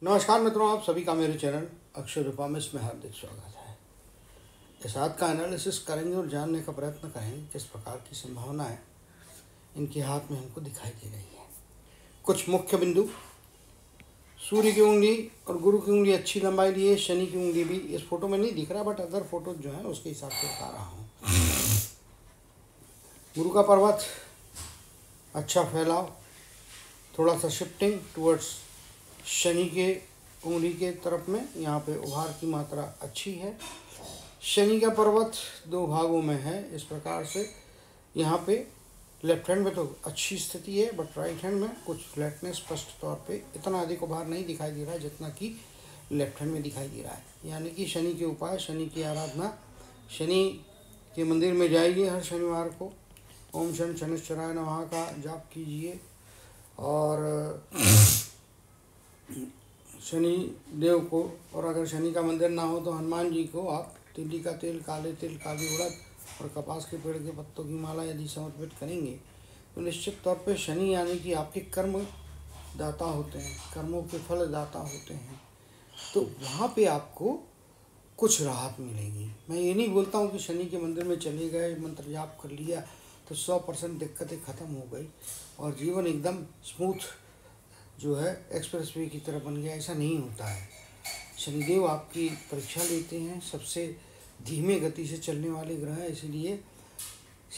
नमस्कार मित्रों, आप सभी का मेरे चैनल अक्षय रूपामिस में हार्दिक स्वागत है। इस हाथ का एनालिसिस करेंगे और जानने का प्रयत्न करेंगे किस प्रकार की संभावनाएं इनके हाथ में हमको दिखाई दे रही है। कुछ मुख्य बिंदु, सूर्य की उंगली और गुरु की उंगली अच्छी लंबाई लिए, शनि की उंगली भी इस फोटो में नहीं दिख रहा, बट अदर फोटो जो है उसके हिसाब से बता रहा हूँ। गुरु का पर्वत अच्छा फैलाव, थोड़ा सा शिफ्टिंग टुवर्ड्स शनि के उंगली के तरफ में, यहाँ पे उभार की मात्रा अच्छी है। शनि का पर्वत दो भागों में है इस प्रकार से, यहाँ पे लेफ्ट हैंड में तो अच्छी स्थिति है, बट राइट हैंड में कुछ फ्लैटनेस स्पष्ट तौर पे इतना अधिक उभार नहीं दिखाई दे रहा है जितना कि लेफ्ट हैंड में दिखाई दे रहा है। यानी कि शनि के उपाय, शनि की आराधना, शनि के मंदिर में जाइए हर शनिवार को, ओम शनि शनिश्चराय नमः का जाप कीजिए, और शनि देव को, और अगर शनि का मंदिर ना हो तो हनुमान जी को आप तिल्ली का तेल, काले तिल, काली उड़द और कपास के पेड़ के पत्तों की माला यदि समर्पित करेंगे तो निश्चित तौर पे शनि यानी कि आपके कर्म दाता होते हैं, कर्मों के फल दाता होते हैं, तो वहाँ पे आपको कुछ राहत मिलेगी। मैं ये नहीं बोलता हूँ कि शनि के मंदिर में चले गए, मंत्र जाप कर लिया तो 100% दिक्कतें ख़त्म हो गई और जीवन एकदम स्मूथ जो है एक्सप्रेस वे की तरह बन गया, ऐसा नहीं होता है। शनिदेव आपकी परीक्षा लेते हैं, सबसे धीमे गति से चलने वाले ग्रह हैं, इसलिए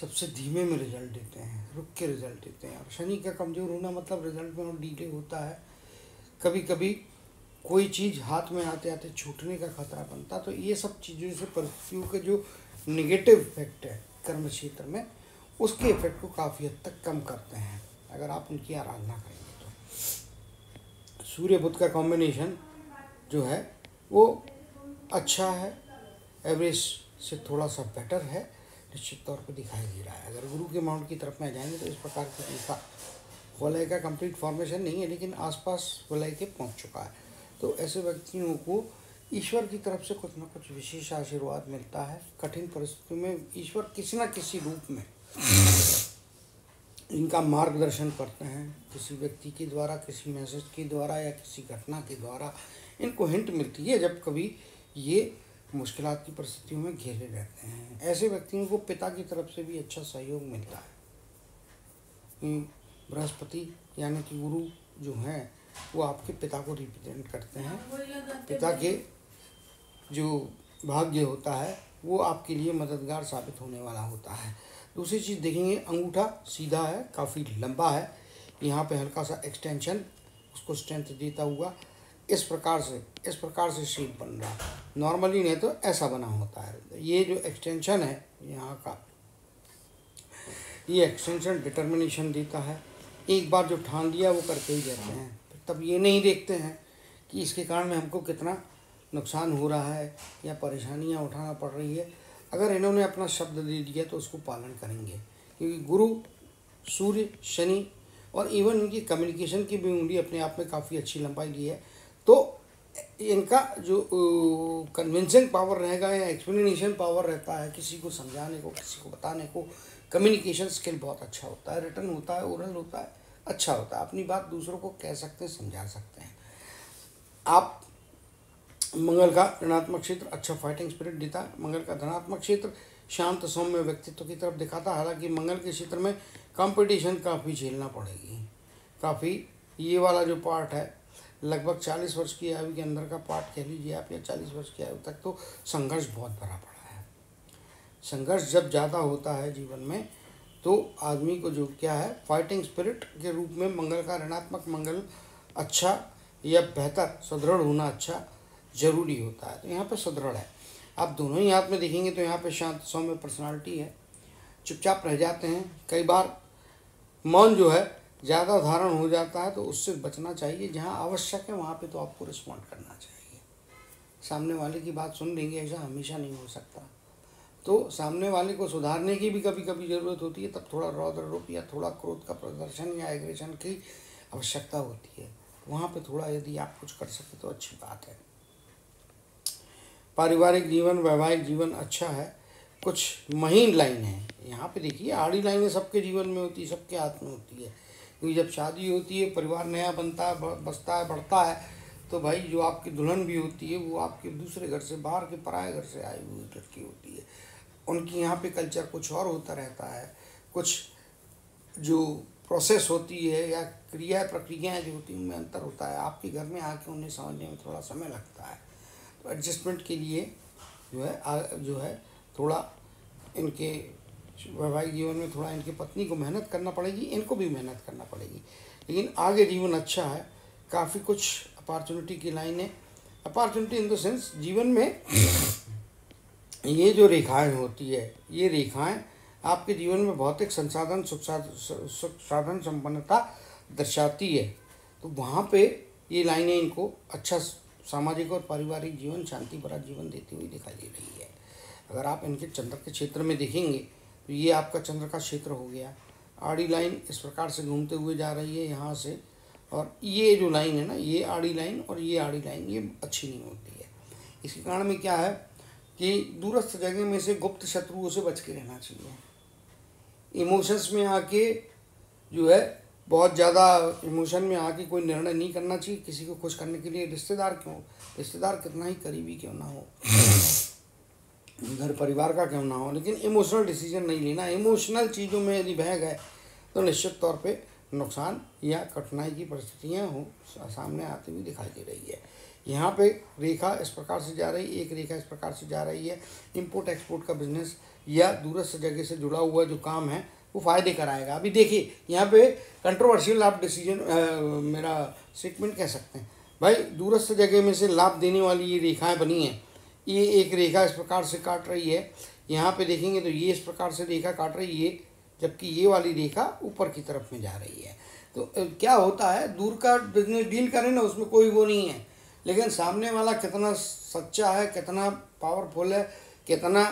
सबसे धीमे में रिजल्ट देते हैं, रुक के रिजल्ट देते हैं। और शनि का कमज़ोर होना मतलब रिजल्ट में और डिले होता है, कभी कभी कोई चीज़ हाथ में आते आते छूटने का खतरा बनता। तो ये सब चीज़ों से परिस्थितियों के जो निगेटिव इफेक्ट है कर्म क्षेत्र में, उसके इफेक्ट को काफ़ी हद तक कम करते हैं अगर आप उनकी आराधना करेंगे तो। सूर्य बुध का कॉम्बिनेशन जो है वो अच्छा है, एवरेज से थोड़ा सा बेटर है, निश्चित तौर पे दिखाई दे रहा है। अगर गुरु के माउंट की तरफ में जाएंगे तो इस प्रकार की रेखा, वलय का कंप्लीट फॉर्मेशन नहीं है लेकिन आसपास वलय के पहुंच चुका है, तो ऐसे व्यक्तियों को ईश्वर की तरफ से कुछ न कुछ विशेष आशीर्वाद मिलता है। कठिन परिस्थितियों में ईश्वर किसी न किसी रूप में इनका मार्गदर्शन करते हैं, किसी व्यक्ति के द्वारा, किसी मैसेज के द्वारा या किसी घटना के द्वारा इनको हिंट मिलती है जब कभी ये मुश्किलात की परिस्थितियों में घिरे रहते हैं। ऐसे व्यक्तियों को पिता की तरफ से भी अच्छा सहयोग मिलता है। बृहस्पति यानी कि गुरु जो हैं वो आपके पिता को रिप्रेजेंट करते हैं, पिता के जो भाग्य होता है वो आपके लिए मददगार साबित होने वाला होता है। दूसरी चीज़ देखेंगे, अंगूठा सीधा है, काफ़ी लंबा है, यहाँ पे हल्का सा एक्सटेंशन उसको स्ट्रेंथ देता हुआ इस प्रकार से शेप बन रहा है। नॉर्मली नहीं तो ऐसा बना होता है। ये जो एक्सटेंशन है यहाँ का, ये एक्सटेंशन डिटर्मिनेशन देता है। एक बार जो ठान लिया वो करके ही रहते हैं, तब ये नहीं देखते हैं कि इसके कारण में हमको कितना नुकसान हो रहा है या परेशानियाँ उठाना पड़ रही है। अगर इन्होंने अपना शब्द दे दिया तो उसको पालन करेंगे, क्योंकि गुरु, सूर्य, शनि और इवन इनकी कम्युनिकेशन की भी उंगली अपने आप में काफ़ी अच्छी लंबाई ली है, तो इनका जो कन्विंसिंग पावर रहेगा या एक्सप्लेनेशन पावर रहता है, किसी को समझाने को, किसी को बताने को, कम्युनिकेशन स्किल बहुत अच्छा होता है, रिटर्न होता है, ओरल होता है, अच्छा होता है, अपनी बात दूसरों को कह सकते हैं, समझा सकते हैं। आप मंगल का ऋणात्मक क्षेत्र अच्छा फाइटिंग स्पिरिट देता है, मंगल का धनात्मक क्षेत्र शांत सौम्य व्यक्तित्व की तरफ दिखाता है। हालांकि मंगल के क्षेत्र में कंपटीशन काफ़ी झेलना पड़ेगी, काफ़ी ये वाला जो पार्ट है लगभग 40 वर्ष की आयु के अंदर का पार्ट कह लीजिए आप, या 40 वर्ष की आयु तक तो संघर्ष बहुत भरा पड़ा है। संघर्ष जब ज़्यादा होता है जीवन में तो आदमी को जो क्या है, फाइटिंग स्पिरिट के रूप में मंगल का ऋणात्मक मंगल अच्छा या बेहतर सुदृढ़ होना अच्छा जरूरी होता है। तो यहाँ पे सुदृढ़ है। आप दोनों ही हाथ में देखेंगे तो यहाँ पे शांत सौम्य पर्सनालिटी है, चुपचाप रह जाते हैं, कई बार मौन जो है ज़्यादा धारण हो जाता है, तो उससे बचना चाहिए। जहाँ आवश्यक है वहाँ पे तो आपको रिस्पॉन्ड करना चाहिए। सामने वाले की बात सुन लेंगे ऐसा हमेशा नहीं हो सकता, तो सामने वाले को सुधारने की भी कभी कभी ज़रूरत होती है, तब थोड़ा रौद्र रूप या थोड़ा क्रोध का प्रदर्शन या एग्रेशन की आवश्यकता होती है। वहाँ पे थोड़ा यदि आप कुछ कर सके तो अच्छी बात है। पारिवारिक जीवन, वैवाहिक जीवन अच्छा है। कुछ महीन लाइन है यहाँ पे देखिए, आड़ी लाइनें सबके जीवन में होती है, सबके हाथ में होती है, क्योंकि जब शादी होती है, परिवार नया बनता है, बसता है, बढ़ता है, तो भाई जो आपकी दुल्हन भी होती है वो आपके दूसरे घर से, बाहर के पराये घर से आई हुई लड़की होती है। उनकी यहाँ पे कल्चर कुछ और होता रहता है, कुछ जो प्रोसेस होती है या प्रक्रियाएं जो होती हैं उनमें अंतर होता है। आपके घर में आके उन्हें समझने में थोड़ा समय लगता है। तो एडजस्टमेंट के लिए जो है थोड़ा इनके वैवाहिक जीवन में थोड़ा इनकी पत्नी को मेहनत करना पड़ेगी, इनको भी मेहनत करना पड़ेगी, लेकिन आगे जीवन अच्छा है। काफ़ी कुछ अपॉर्चुनिटी की लाइनें, अपॉर्चुनिटी इन द सेंस जीवन में ये जो रेखाएं होती है, ये रेखाएं आपके जीवन में भौतिक संसाधन सुख साधन संपन्नता दर्शाती है। तो वहाँ पे ये लाइनें इनको अच्छा सामाजिक और पारिवारिक जीवन, शांति भरा जीवन देती हुई दिखाई दे रही है। अगर आप इनके चंद्र के क्षेत्र में देखेंगे तो ये आपका चंद्र का क्षेत्र हो गया। आड़ी लाइन इस प्रकार से घूमते हुए जा रही है यहाँ से, और ये जो लाइन है ना, ये आड़ी लाइन और ये आड़ी लाइन, ये अच्छी नहीं होती है। इसके कारण में क्या है कि दूरस्थ जगह में से गुप्त शत्रुओं से बच के रहना चाहिए। इमोशंस में आके जो है बहुत ज़्यादा इमोशन में आके कोई निर्णय नहीं करना चाहिए किसी को खुश करने के लिए। रिश्तेदार कितना ही करीबी क्यों ना हो, घर परिवार का क्यों ना हो, लेकिन इमोशनल डिसीजन नहीं लेना। इमोशनल चीज़ों में यदि बह गए तो निश्चित तौर पे नुकसान या कठिनाई की परिस्थितियाँ सामने आती हुई दिखाई दे रही है। यहाँ पे रेखा इस प्रकार से जा रही है, एक रेखा इस प्रकार से जा रही है। इंपोर्ट एक्सपोर्ट का बिजनेस या दूरस्थ जगह से जुड़ा हुआ जो काम है वो फ़ायदे कराएगा। अभी देखिए यहाँ पे कंट्रोवर्शियल आप डिसीजन मेरा स्टेटमेंट कह सकते हैं भाई। दूरस्थ जगह में से लाभ देने वाली ये रेखाएं बनी हैं। ये एक रेखा इस प्रकार से काट रही है, यहाँ पे देखेंगे तो ये इस प्रकार से रेखा काट रही है, जबकि ये वाली रेखा ऊपर की तरफ में जा रही है। तो क्या होता है, दूर का बिजनेस डील करें ना, उसमें कोई वो नहीं है, लेकिन सामने वाला कितना सच्चा है, कितना पावरफुल है, कितना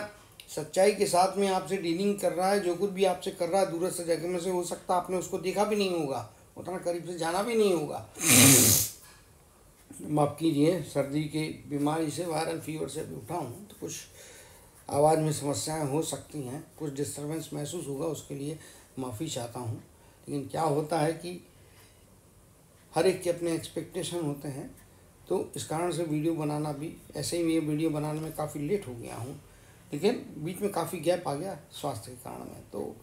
सच्चाई के साथ में आपसे डीलिंग कर रहा है, जो कुछ भी आपसे कर रहा है दूरस्थ जगह में से, हो सकता है आपने उसको देखा भी नहीं होगा, उतना करीब से जाना भी नहीं होगा। माफ़ कीजिए, सर्दी की बीमारी से, वायरल फीवर से भी उठा हूँ, तो कुछ आवाज़ में समस्याएं हो सकती हैं, कुछ डिस्टर्बेंस महसूस होगा, उसके लिए माफ़ी चाहता हूँ। लेकिन क्या होता है कि हर एक के अपने एक्सपेक्टेशन होते हैं, तो इस कारण से वीडियो बनाना भी, ऐसे ही ये वीडियो बनाने में काफ़ी लेट हो गया हूँ, लेकिन बीच में काफ़ी गैप आ गया स्वास्थ्य के कारण में। तो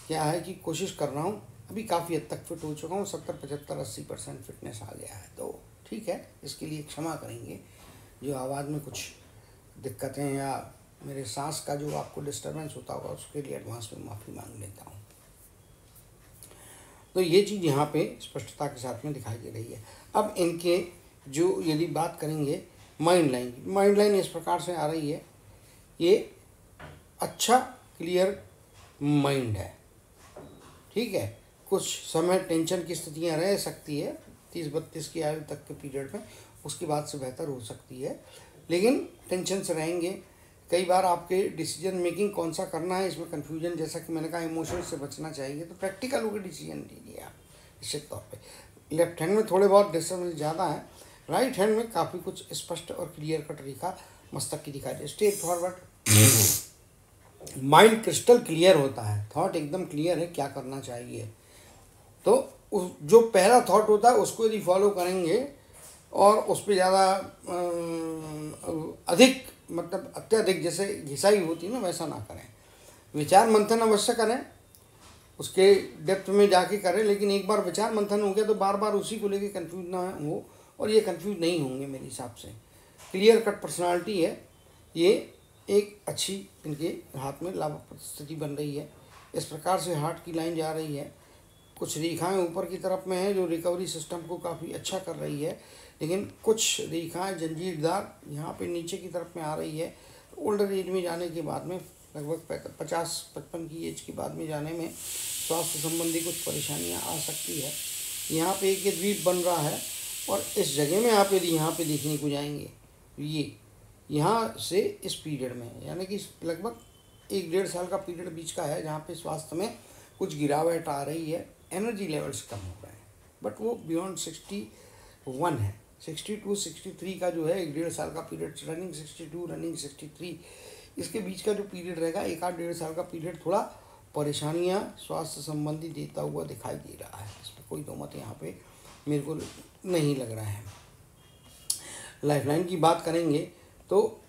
क्या है कि कोशिश कर रहा हूँ, अभी काफ़ी हद तक फिट हो चुका हूँ, 70, 75, 80% फिटनेस आ गया है, तो ठीक है, इसके लिए क्षमा करेंगे। जो आवाज़ में कुछ दिक्कतें या मेरे सांस का जो आपको डिस्टर्बेंस होता होगा, उसके लिए एडवांस में माफ़ी मांग लेता हूँ। तो ये चीज़ यहाँ पे स्पष्टता के साथ में दिखाई दे रही है। अब इनके जो यदि बात करेंगे माइंड लाइन, माइंड लाइन इस प्रकार से आ रही है, ये अच्छा क्लियर माइंड है, ठीक है। कुछ समय टेंशन की स्थितियाँ रह सकती है 30-32 की आयु तक के पीरियड में, उसके बाद से बेहतर हो सकती है, लेकिन टेंशन से रहेंगे। कई बार आपके डिसीजन मेकिंग कौन सा करना है, इसमें कन्फ्यूजन, जैसा कि मैंने कहा इमोशन से बचना चाहिए, तो प्रैक्टिकल होकर डिसीजन लीजिए आप निश्चित तौर पे। लेफ्ट हैंड में थोड़े बहुत डिस्टर्बेंस ज़्यादा है, राइट हैंड में काफ़ी कुछ स्पष्ट और क्लियर कट रेखा मस्तक की दिखाई दे, straight forward. Mind crystal clear होता है, थॉट एकदम क्लियर है क्या करना चाहिए। तो जो पहला थॉट होता है उसको यदि फॉलो करेंगे और उस पर ज़्यादा अधिक, मतलब अत्यधिक जैसे घिसाई होती है ना, वैसा ना करें। विचार मंथन अवश्य करें, उसके डेप्थ में जाके करें, लेकिन एक बार विचार मंथन हो गया तो बार बार उसी को लेके कंफ्यूज ना हो, और ये कंफ्यूज नहीं होंगे मेरे हिसाब से। क्लियर कट पर्सनालिटी है, ये एक अच्छी इनके हाथ में लाभप्रद स्थिति बन रही है। इस प्रकार से हार्ट की लाइन जा रही है, कुछ रेखाएं ऊपर की तरफ में हैं जो रिकवरी सिस्टम को काफ़ी अच्छा कर रही है, लेकिन कुछ रेखाएं जंजीरदार यहाँ पे नीचे की तरफ में आ रही है। ओल्डर एज में जाने के बाद में, लगभग 50-55 की एज के बाद में जाने में स्वास्थ्य संबंधी कुछ परेशानियाँ आ सकती है। यहाँ पे एक द्वीप बन रहा है, और इस जगह में आप यदि यहाँ पे देखने को जाएंगे, ये यहाँ से इस पीरियड में, यानी कि लगभग 1-1.5 साल का पीरियड बीच का है, जहाँ पे स्वास्थ्य में कुछ गिरावट आ रही है, एनर्जी लेवल्स कम हो रहे हैं, बट वो बियॉन्ड 61 है। 62-63 का जो है 1-1.5 साल का पीरियड, रनिंग 62, रनिंग 63, इसके बीच का जो पीरियड रहेगा, 1-1.5 साल का पीरियड, थोड़ा परेशानियाँ स्वास्थ्य संबंधी देता हुआ दिखाई दे रहा है। इसमें कोई दो मत यहाँ पे मेरे को नहीं लग रहा है। लाइफलाइन की बात करेंगे तो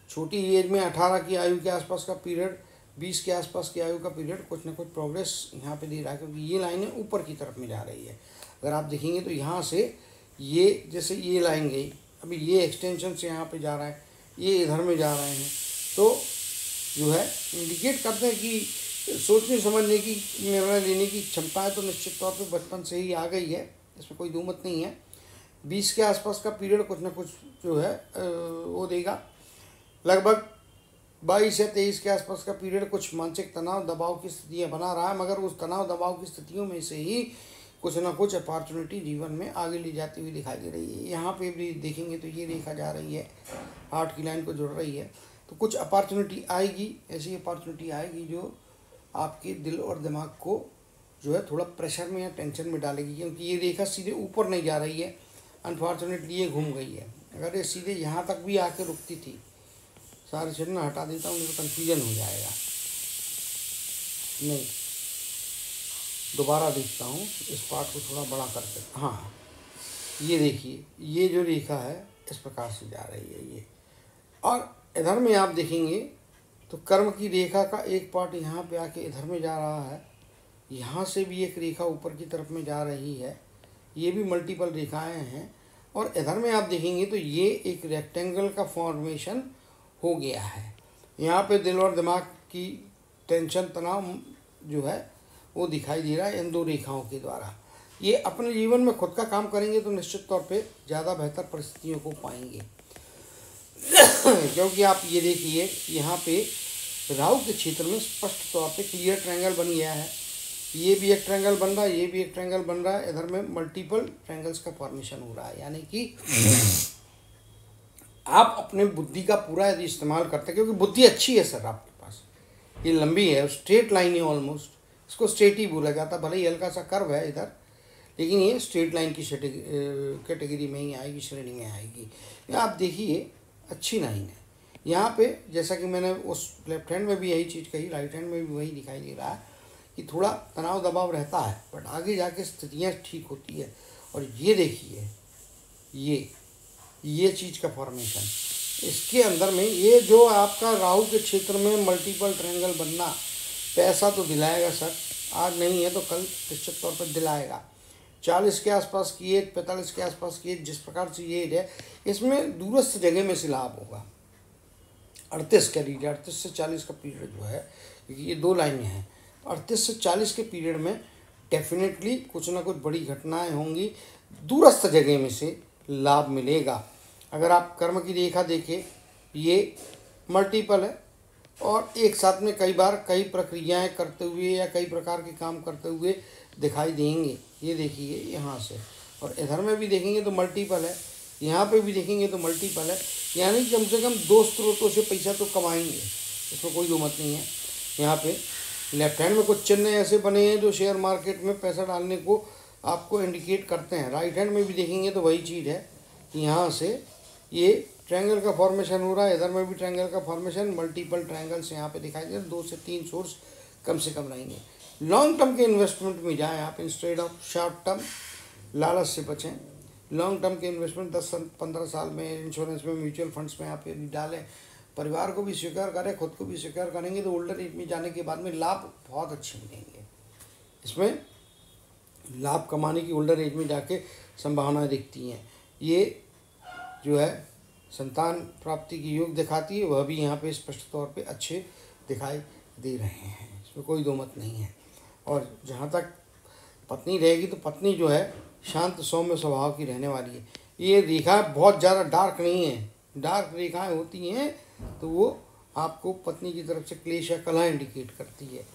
छोटी एज में 18 की आयु के आसपास का पीरियड, 20 के आसपास की आयु का पीरियड कुछ ना कुछ प्रोग्रेस यहाँ पे दे रहा है, क्योंकि ये लाइनें ऊपर की तरफ में जा रही है। अगर आप देखेंगे तो यहाँ से ये जैसे ये लाइन गई, अभी ये एक्सटेंशन से यहाँ पे जा रहा है, ये इधर में जा रहे हैं, तो जो है इंडिकेट करते हैं कि सोचने समझने की, निर्णय लेने की क्षमता है तो निश्चित तौर पे बचपन से ही आ गई है, इसमें कोई दो मत नहीं है। 20 के आसपास का पीरियड कुछ ना कुछ जो है वो देगा। लगभग 22 या 23 के आसपास का पीरियड कुछ मानसिक तनाव दबाव की स्थितियाँ बना रहा है, मगर उस तनाव दबाव की स्थितियों में से ही कुछ ना कुछ अपॉर्चुनिटी जीवन में आगे ले जाती हुई दिखाई दे रही है। यहाँ पे भी देखेंगे तो ये रेखा जा रही है, हार्ट की लाइन को जुड़ रही है, तो कुछ अपॉर्चुनिटी आएगी, ऐसी अपॉर्चुनिटी आएगी जो आपके दिल और दिमाग को जो है थोड़ा प्रेशर में या टेंशन में डालेगी, क्योंकि ये रेखा सीधे ऊपर नहीं जा रही है, अनफॉर्चुनेटली ये घूम गई है। अगर ये सीधे यहाँ तक भी आके रुकती थी, सारे चिन्ह हटा देता हूँ, तो कन्फ्यूजन हो जाएगा। नहीं, दोबारा देखता हूँ इस पार्ट को थोड़ा बड़ा करके। हाँ, ये देखिए, ये जो रेखा है इस प्रकार से जा रही है ये, और इधर में आप देखेंगे तो कर्म की रेखा का एक पार्ट यहाँ पे आके इधर में जा रहा है, यहाँ से भी एक रेखा ऊपर की तरफ में जा रही है, ये भी मल्टीपल रेखाएं हैं, और इधर में आप देखेंगे तो ये एक रेक्टेंगल का फॉर्मेशन हो गया है। यहाँ पे दिल और दिमाग की टेंशन, तनाव जो है वो दिखाई दे रहा है इन दो रेखाओं के द्वारा। ये अपने जीवन में खुद का काम करेंगे तो निश्चित तौर पे ज़्यादा बेहतर परिस्थितियों को पाएंगे। क्योंकि आप ये देखिए, यहाँ पे राहु के क्षेत्र में स्पष्ट तौर पे क्लियर ट्रायंगल बन गया है, ये भी एक ट्रायंगल बन रहा है, ये भी एक ट्रायंगल बन रहा है, इधर में मल्टीपल ट्रायंगल्स का फॉर्मेशन हो रहा है। यानी कि आप अपने बुद्धि का पूरा यदि इस्तेमाल करते हैं, क्योंकि बुद्धि अच्छी है सर आपके पास, ये लंबी है, स्ट्रेट लाइन है ऑलमोस्ट, इसको स्ट्रेट ही बोला जाता है, भले ही हल्का सा कर्व है इधर, लेकिन ये स्ट्रेट लाइन की कैटेगरी में ही आएगी, श्रेणी में आएगी। आप देखिए अच्छी लाइन है यहाँ पे, जैसा कि मैंने उस लेफ्ट हैंड में भी यही चीज़ कही, राइट हैंड में भी वही दिखाई दे रहा है कि थोड़ा तनाव दबाव रहता है, बट आगे जाके स्थितियाँ ठीक होती है। और ये देखिए, ये चीज़ का फॉर्मेशन, इसके अंदर में ये जो आपका राहु के क्षेत्र में मल्टीपल ट्रायंगल बनना पैसा तो दिलाएगा सर, आज नहीं है तो कल निश्चित तौर पर दिलाएगा। 40 के आसपास की एज, 45 के आसपास की एज, जिस प्रकार से ये एज है, इसमें दूरस्थ जगह में से लाभ होगा। 38 कह लीजिए, 38 से 40 का पीरियड जो है, क्योंकि ये दो लाइनें हैं, 38 से 40 के पीरियड में डेफिनेटली कुछ ना कुछ बड़ी घटनाएं होंगी, दूरस्थ जगह में से लाभ मिलेगा। अगर आप कर्म की रेखा देखें, ये मल्टीपल है और एक साथ में कई बार कई प्रक्रियाएं करते हुए या कई प्रकार के काम करते हुए दिखाई देंगे। ये देखिए यहाँ से, और इधर में भी देखेंगे तो मल्टीपल है, यहाँ पे भी देखेंगे तो मल्टीपल है, यानी कि कम से कम दो स्रोतों से पैसा तो कमाएंगे, इसमें कोई दो मत नहीं है। यहाँ पे लेफ्ट हैंड में कुछ चिन्ह ऐसे बने हैं जो शेयर मार्केट में पैसा डालने को आपको इंडिकेट करते हैं। राइट हैंड में भी देखेंगे तो वही चीज़ है कि यहाँ से ये ट्रायंगल का फॉर्मेशन हो रहा है, इधर में भी ट्रायंगल का फॉर्मेशन, मल्टीपल ट्रायंगल्स यहाँ पे दिखाई दे रहे हैं, 2 से 3 सोर्स कम से कम रहेंगे। लॉन्ग टर्म के इन्वेस्टमेंट में जाएँ आप, इंस्टेड ऑफ शॉर्ट टर्म, लालच से बचें। लॉन्ग टर्म के इन्वेस्टमेंट 10-15 साल में इंश्योरेंस में, म्यूचुअल फंड्स में आप यदि डालें, परिवार को भी स्वीकार करें, खुद को भी स्वीकार करेंगे, तो ओल्डर एज में जाने के बाद में लाभ बहुत अच्छे मिलेंगे। इसमें लाभ कमाने की ओल्डर एज में जाके संभावनाएं दिखती हैं। ये जो है संतान प्राप्ति की योग दिखाती है, वह भी यहाँ पे स्पष्ट तौर पे अच्छे दिखाई दे रहे हैं, इसमें कोई दो मत नहीं है। और जहाँ तक पत्नी रहेगी तो पत्नी जो है शांत सौम्य स्वभाव की रहने वाली है। ये रेखा बहुत ज़्यादा डार्क नहीं है, डार्क रेखाएं होती हैं तो वो आपको पत्नी की तरफ से क्लेश या कलह इंडिकेट करती है,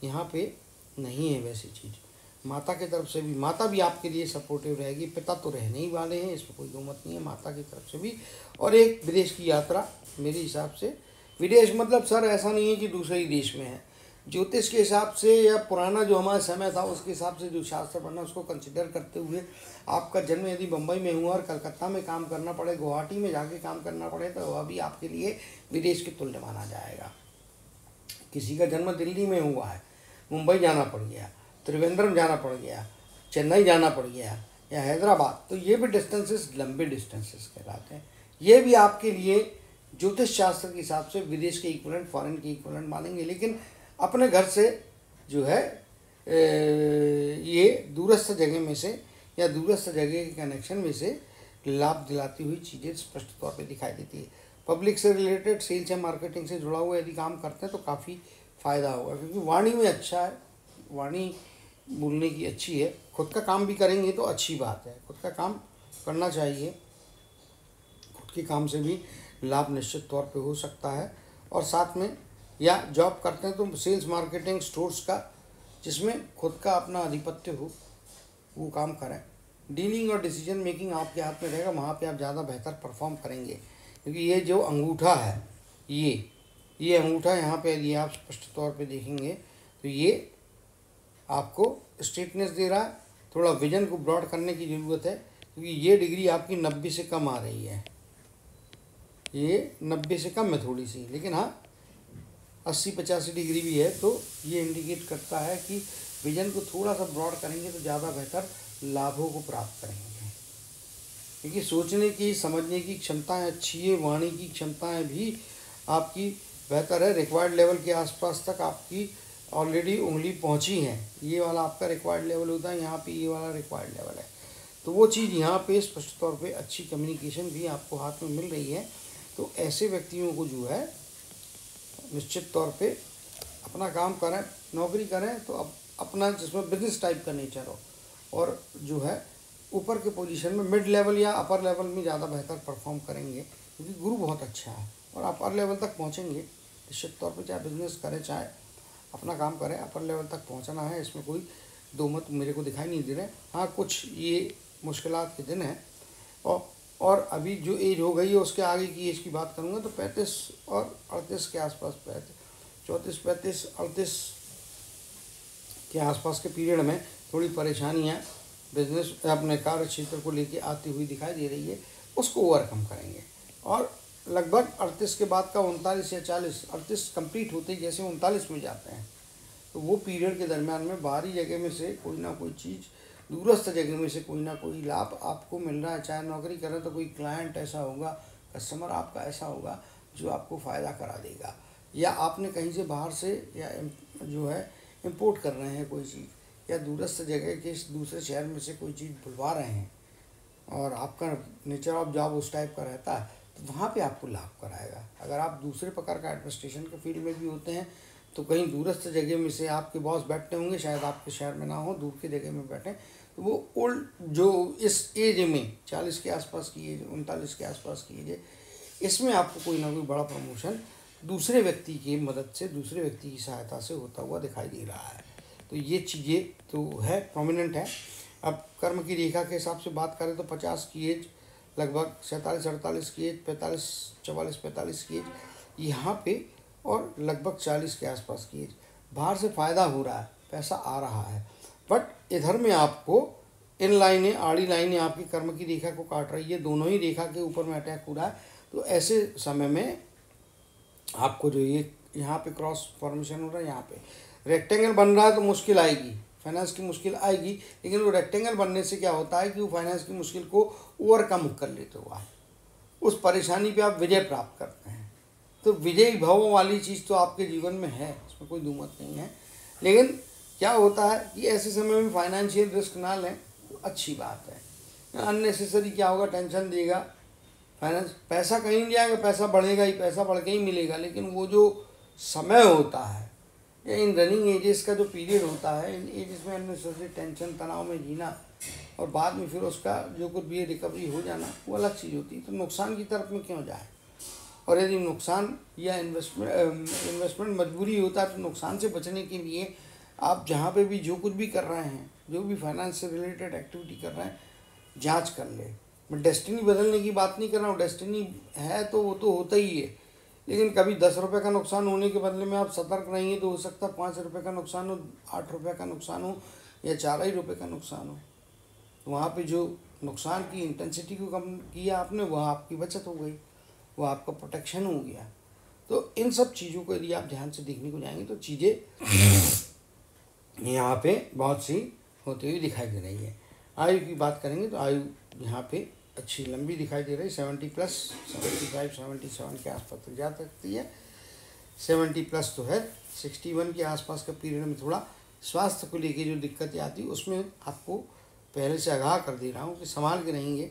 यहाँ पे नहीं है वैसी चीज़। माता की तरफ से भी, माता भी आपके लिए सपोर्टिव रहेगी, पिता तो रहने ही वाले हैं, इसमें कोई दो मत नहीं है, माता की तरफ से भी। और एक विदेश की यात्रा, मेरे हिसाब से विदेश मतलब सर ऐसा नहीं है कि दूसरे ही देश में है, ज्योतिष के हिसाब से या पुराना जो हमारा समय था उसके हिसाब से जो शास्त्र पढ़ना उसको कंसिडर करते हुए आपका जन्म यदि मुंबई में हुआ और कलकत्ता में काम करना पड़े, गुवाहाटी में जाके काम करना पड़े, तो वह भी आपके लिए विदेश के तुल्य माना जाएगा। किसी का जन्म दिल्ली में हुआ है, मुंबई जाना पड़ गया, त्रिवेंद्रम जाना पड़ गया, चेन्नई जाना पड़ गया, या हैदराबाद, तो ये भी डिस्टेंसेस लंबे डिस्टेंसेस कहलाते हैं। ये भी आपके लिए ज्योतिष शास्त्र के हिसाब से विदेश के इक्विवेलेंट, फॉरेन के इक्विवेलेंट मानेंगे, लेकिन अपने घर से जो है ये दूरस्थ जगह में से या दूरस्थ जगह के कनेक्शन में से लाभ दिलाती हुई चीज़ें स्पष्ट तौर पे दिखाई देती है। पब्लिक से रिलेटेड, सेल्स या मार्केटिंग से जुड़ा हुआ यदि काम करते हैं तो काफ़ी फ़ायदा होगा, क्योंकि वाणी में अच्छा है, वाणी बोलने की अच्छी है। खुद का काम भी करेंगे तो अच्छी बात है, खुद का काम करना चाहिए, खुद के काम से भी लाभ निश्चित तौर पे हो सकता है। और साथ में या जॉब करते हैं तो सेल्स, मार्केटिंग, स्टोर्स का, जिसमें खुद का अपना आधिपत्य हो, वो काम करें। डीलिंग और डिसीजन मेकिंग आपके हाथ में रहेगा, वहाँ पे आप ज़्यादा बेहतर परफॉर्म करेंगे, क्योंकि ये जो अंगूठा है, ये अंगूठा यहाँ पे यदि आप स्पष्ट तौर पे देखेंगे तो ये आपको स्ट्रेटनेस दे रहा है। थोड़ा विजन को ब्रॉड करने की ज़रूरत है, क्योंकि ये डिग्री आपकी 90 से कम आ रही है, ये 90 से कम है थोड़ी सी, लेकिन हाँ 80-85 डिग्री भी है, तो ये इंडिकेट करता है कि विजन को थोड़ा सा ब्रॉड करेंगे तो ज़्यादा बेहतर लाभों को प्राप्त करेंगे, क्योंकि सोचने की, समझने की क्षमताएं अच्छी है, वाणी की क्षमताएं भी आपकी बेहतर है। रिक्वायर्ड लेवल के आसपास तक आपकी ऑलरेडी उंगली पहुंची है। ये वाला आपका रिक्वायर्ड लेवल होता है, यहाँ पे ये वाला रिक्वायर्ड लेवल है, तो वो चीज़ यहाँ पे स्पष्ट तौर पे अच्छी कम्युनिकेशन भी आपको हाथ में मिल रही है। तो ऐसे व्यक्तियों को जो है निश्चित तौर पे अपना काम करें, नौकरी करें तो अपना जिसमें बिजनेस टाइप का नेचर हो, और जो है ऊपर के पोजीशन में मिड लेवल या अपर लेवल में ज़्यादा बेहतर परफॉर्म करेंगे, क्योंकि गुरु बहुत अच्छा है और अपर लेवल तक पहुँचेंगे निश्चित तौर पे। चाहे बिजनेस करें, चाहे अपना काम करें, अपर लेवल तक पहुँचना है, इसमें कोई दो मत मेरे को दिखाई नहीं दे रहे। हाँ, कुछ ये मुश्किलात के दिन हैं, और अभी जो एज हो गई है उसके आगे की एज की बात करूँगा तो 35 और 38 के आसपास, 34, 35, 38 के आसपास के पीरियड में थोड़ी परेशानियाँ बिजनेस अपने कार्य क्षेत्र को लेके आती हुई दिखाई दे रही है, उसको ओवरकम करेंगे। और लगभग 38 के बाद का 39 या 40, 38 कंप्लीट होते ही जैसे 39 में जाते हैं, तो वो पीरियड के दरमियान में बाहरी जगह में से कोई ना कोई चीज़, दूरस्थ जगह में से कोई ना कोई लाभ आपको मिल रहा है। चाहे नौकरी करें तो कोई क्लाइंट ऐसा होगा, कस्टमर आपका ऐसा होगा जो आपको फ़ायदा करा देगा, या आपने कहीं से बाहर से या जो है इंपोर्ट कर रहे हैं कोई चीज़, या दूरस्थ जगह के दूसरे शहर में से कोई चीज़ बुलवा रहे हैं, और आपका नेचर ऑफ जॉब उस टाइप का रहता है, तो वहाँ पे आपको लाभ कराएगा। अगर आप दूसरे प्रकार का एडमिनिस्ट्रेशन के फील्ड में भी होते हैं तो कहीं दूरस्थ जगह में से आपके बॉस बैठते होंगे, शायद आपके शहर में ना हो, दूर की जगह में बैठे, तो वो ओल्ड जो इस एज में 40 के आसपास की एज, 39 के आसपास की एज है, इसमें आपको कोई ना कोई बड़ा प्रमोशन दूसरे व्यक्ति की मदद से, दूसरे व्यक्ति की सहायता से होता हुआ दिखाई दे रहा है। तो ये चीज़ें तो है, प्रोमिनेंट है। अब कर्म की रेखा के हिसाब से बात करें तो 50 की एज, लगभग 47-48 की एज, 44-45 की एज यहाँ पे, और लगभग 40 के आसपास की एज। बाहर से फ़ायदा हो रहा है, पैसा आ रहा है, बट इधर में आपको इन लाइनें, आड़ी लाइनें आपकी कर्म की रेखा को काट रही है, दोनों ही रेखा के ऊपर में अटैक हो रहा है। तो ऐसे समय में आपको जो ये यहाँ पे क्रॉस फॉर्मेशन हो रहा है, यहाँ पे रेक्टेंगल बन रहा है तो मुश्किल आएगी, फाइनेंस की मुश्किल आएगी, लेकिन वो रेक्टेंगल बनने से क्या होता है कि वो फाइनेंस की मुश्किल को ओवरकम कर लेते हो आप, उस परेशानी पे आप विजय प्राप्त करते हैं। तो विजयी भाव वाली चीज़ तो आपके जीवन में है, इसमें कोई दुमत नहीं है। लेकिन क्या होता है कि ऐसे समय में फाइनेंशियल रिस्क ना लें तो अच्छी बात है। अननेसेसरी क्या होगा, टेंशन देगा फाइनेंस, पैसा कहीं नहीं जाएगा, पैसा बढ़ेगा ही, पैसा बढ़ के ही मिलेगा, लेकिन वो जो समय होता है या इन रनिंग एजेस का जो पीरियड होता है, इन एजेस में अननेसेसरी टेंशन, तनाव में जीना, और बाद में फिर उसका जो कुछ भी रिकवरी हो जाना, वो अलग चीज़ होती है। तो नुकसान की तरफ में क्यों जाए, और यदि नुकसान या इन्वेस्टमेंट मजबूरी होता है तो नुकसान से बचने के लिए आप जहाँ पे भी जो कुछ भी कर रहे हैं, जो भी फाइनेंस से रिलेटेड एक्टिविटी कर रहे हैं, जांच कर ले। मैं डेस्टिनी बदलने की बात नहीं कर रहा हूँ, डेस्टिनी है तो वो तो होता ही है, लेकिन कभी 10 रुपये का नुकसान होने के बदले में आप सतर्क रहेंगे तो हो सकता है 5 रुपये का नुकसान हो, 8 रुपये का नुकसान हो, या 4 ही रुपये का नुकसान हो। वहाँ पे जो नुकसान की इंटेंसिटी को कम किया आपने, वह आपकी बचत हो गई, वो आपका प्रोटेक्शन हो गया। तो इन सब चीज़ों को यदि आप ध्यान से देखने को जाएंगे तो चीज़ें यहाँ पे बहुत सी होती हुई दिखाई दे रही है। आयु की बात करेंगे तो आयु यहाँ पे अच्छी लंबी दिखाई दे रही है, 70+, 75, 77 के आसपास तक जा सकती है। 70+ तो है, 61 के आसपास का पीरियड में थोड़ा स्वास्थ्य को लेके जो दिक्कतें आती है उसमें आपको पहले से आगाह कर दे रहा हूँ कि संभाल के रहेंगे,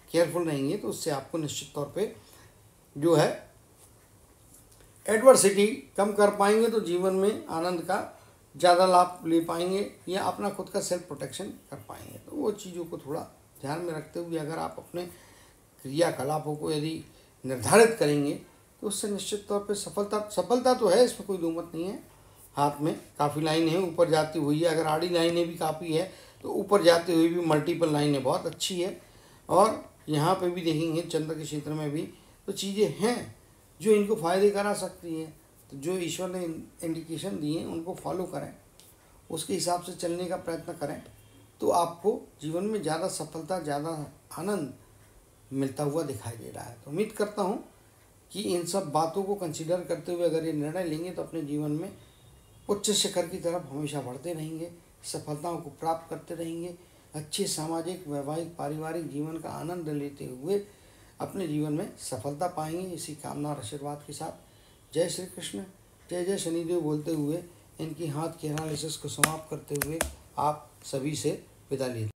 केयरफुल रहेंगे तो उससे आपको निश्चित तौर पे जो है एडवर्सिटी कम कर पाएंगे, तो जीवन में आनंद का ज़्यादा लाभ ले पाएंगे या अपना खुद का सेल्फ प्रोटेक्शन कर पाएंगे। तो वो चीज़ों को थोड़ा ध्यान में रखते हुए अगर आप अपने क्रियाकलापों को यदि निर्धारित करेंगे तो उससे निश्चित तौर पे सफलता तो है, इसमें कोई दो मत नहीं है। हाथ में काफ़ी लाइनें हैं, ऊपर जाती हुई है, अगर आड़ी लाइनें भी काफ़ी है तो ऊपर जाती हुई भी मल्टीपल लाइनें बहुत अच्छी है। और यहाँ पे भी देखेंगे चंद्र के क्षेत्र में भी तो चीज़ें हैं जो इनको फ़ायदे करा सकती हैं। तो जो ईश्वर ने इंडिकेशन दिए उनको फॉलो करें, उसके हिसाब से चलने का प्रयत्न करें तो आपको जीवन में ज़्यादा सफलता, ज़्यादा आनंद मिलता हुआ दिखाई दे रहा है। तो उम्मीद करता हूँ कि इन सब बातों को कंसीडर करते हुए अगर ये निर्णय लेंगे तो अपने जीवन में उच्च शिखर की तरफ हमेशा बढ़ते रहेंगे, सफलताओं को प्राप्त करते रहेंगे, अच्छे सामाजिक, वैवाहिक, पारिवारिक जीवन का आनंद लेते हुए अपने जीवन में सफलता पाएंगे। इसी कामना और आशीर्वाद के साथ जय श्री कृष्ण, जय जय शनिदेव बोलते हुए इनकी हाथ के एनालिसिस को समाप्त करते हुए आप सभी से विदा लेते हैं।